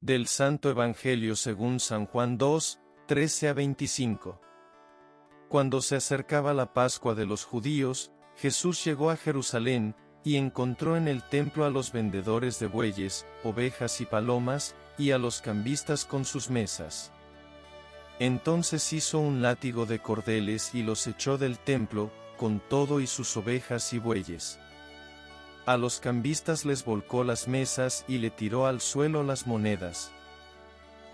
Del Santo Evangelio según San Juan 2, 13 a 25. Cuando se acercaba la Pascua de los judíos, Jesús llegó a Jerusalén, y encontró en el templo a los vendedores de bueyes, ovejas y palomas, y a los cambistas con sus mesas. Entonces hizo un látigo de cordeles y los echó del templo, con todo y sus ovejas y bueyes. A los cambistas les volcó las mesas y le tiró al suelo las monedas.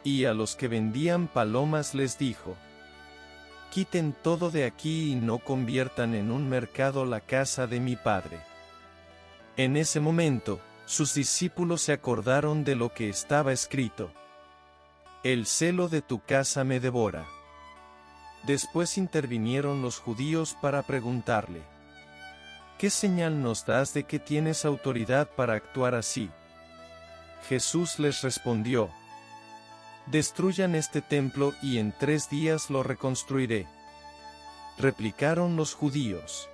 Y a los que vendían palomas les dijo: «Quiten todo de aquí y no conviertan en un mercado la casa de mi Padre». En ese momento, sus discípulos se acordaron de lo que estaba escrito: «El celo de tu casa me devora». Después intervinieron los judíos para preguntarle: «¿Qué señal nos das de que tienes autoridad para actuar así?». Jesús les respondió: «Destruyan este templo y en 3 días lo reconstruiré». Replicaron los judíos: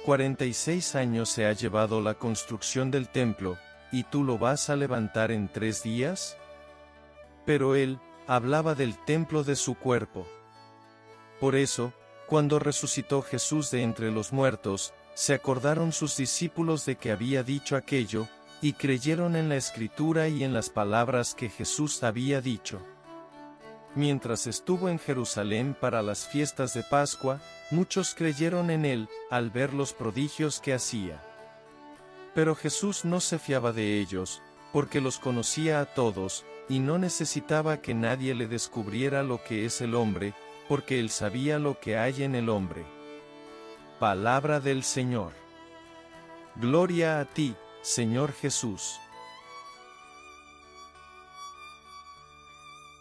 46 años se ha llevado la construcción del templo, ¿y tú lo vas a levantar en 3 días? Pero él hablaba del templo de su cuerpo. Por eso, cuando resucitó Jesús de entre los muertos, se acordaron sus discípulos de que había dicho aquello, y creyeron en la Escritura y en las palabras que Jesús había dicho. Mientras estuvo en Jerusalén para las fiestas de Pascua, muchos creyeron en él, al ver los prodigios que hacía. Pero Jesús no se fiaba de ellos, porque los conocía a todos, y no necesitaba que nadie le descubriera lo que es el hombre, porque él sabía lo que hay en el hombre. Palabra del Señor. Gloria a ti, Señor Jesús.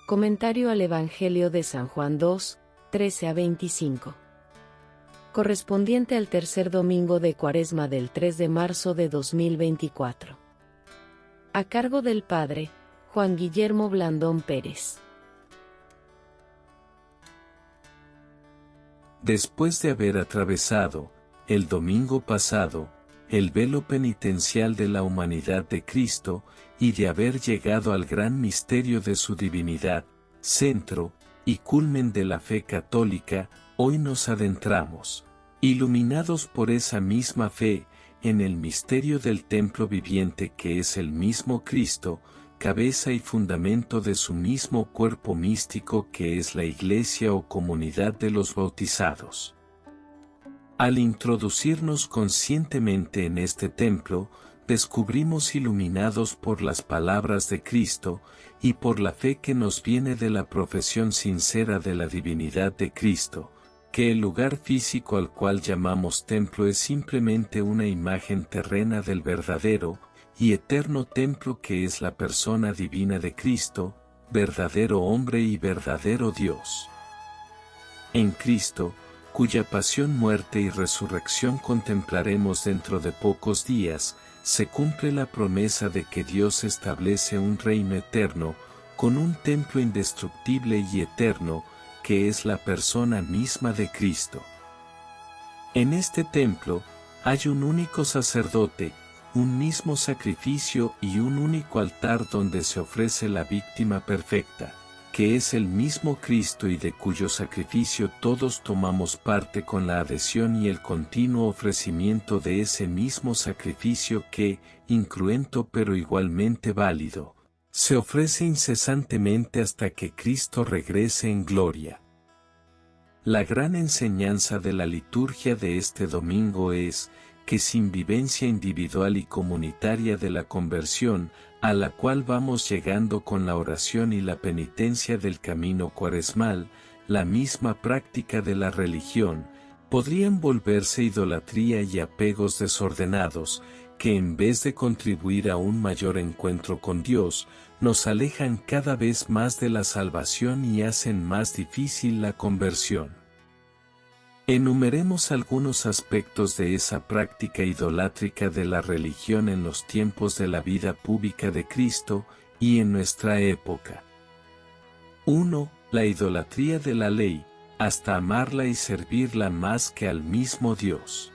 Comentario al Evangelio de San Juan 2, 13 a 25. Correspondiente al tercer domingo de Cuaresma del 3 de marzo de 2024. A cargo del Padre Juan Guillermo Blandón Pérez. Después de haber atravesado, el domingo pasado, el velo penitencial de la humanidad de Cristo, y de haber llegado al gran misterio de su divinidad, centro y culmen de la fe católica, hoy nos adentramos, iluminados por esa misma fe, en el misterio del templo viviente que es el mismo Cristo, cabeza y fundamento de su mismo cuerpo místico que es la Iglesia o comunidad de los bautizados. Al introducirnos conscientemente en este templo, descubrimos iluminados por las palabras de Cristo, y por la fe que nos viene de la profesión sincera de la divinidad de Cristo, que el lugar físico al cual llamamos templo es simplemente una imagen terrena del verdadero y eterno templo que es la persona divina de Cristo, verdadero hombre y verdadero Dios. En Cristo, cuya pasión, muerte y resurrección contemplaremos dentro de pocos días, se cumple la promesa de que Dios establece un reino eterno, con un templo indestructible y eterno, que es la persona misma de Cristo. En este templo, hay un único sacerdote, un mismo sacrificio y un único altar donde se ofrece la víctima perfecta, que es el mismo Cristo y de cuyo sacrificio todos tomamos parte con la adhesión y el continuo ofrecimiento de ese mismo sacrificio que, incruento pero igualmente válido, se ofrece incesantemente hasta que Cristo regrese en gloria. La gran enseñanza de la liturgia de este domingo es, que sin vivencia individual y comunitaria de la conversión, a la cual vamos llegando con la oración y la penitencia del camino cuaresmal, la misma práctica de la religión, podrían volverse idolatría y apegos desordenados, que en vez de contribuir a un mayor encuentro con Dios, nos alejan cada vez más de la salvación y hacen más difícil la conversión. Enumeremos algunos aspectos de esa práctica idolátrica de la religión en los tiempos de la vida pública de Cristo y en nuestra época. 1. La idolatría de la ley, hasta amarla y servirla más que al mismo Dios.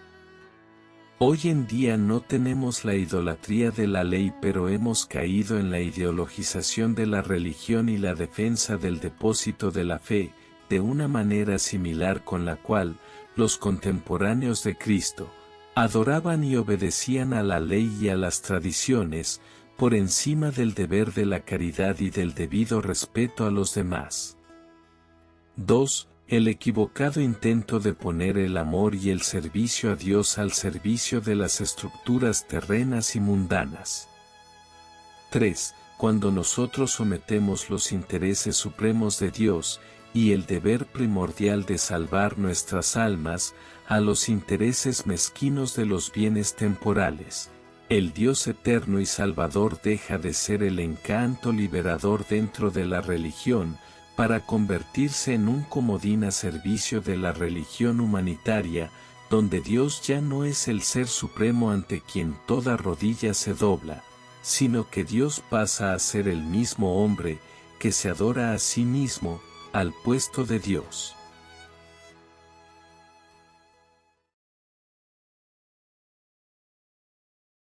Hoy en día no tenemos la idolatría de la ley, pero hemos caído en la ideologización de la religión y la defensa del depósito de la fe, de una manera similar con la cual los contemporáneos de Cristo adoraban y obedecían a la ley y a las tradiciones, por encima del deber de la caridad y del debido respeto a los demás. 2. El equivocado intento de poner el amor y el servicio a Dios al servicio de las estructuras terrenas y mundanas. 3. Cuando nosotros sometemos los intereses supremos de Dios, y el deber primordial de salvar nuestras almas, a los intereses mezquinos de los bienes temporales, el Dios eterno y Salvador deja de ser el encanto liberador dentro de la religión, para convertirse en un comodín a servicio de la religión humanitaria, donde Dios ya no es el ser supremo ante quien toda rodilla se dobla, sino que Dios pasa a ser el mismo hombre, que se adora a sí mismo, al puesto de Dios.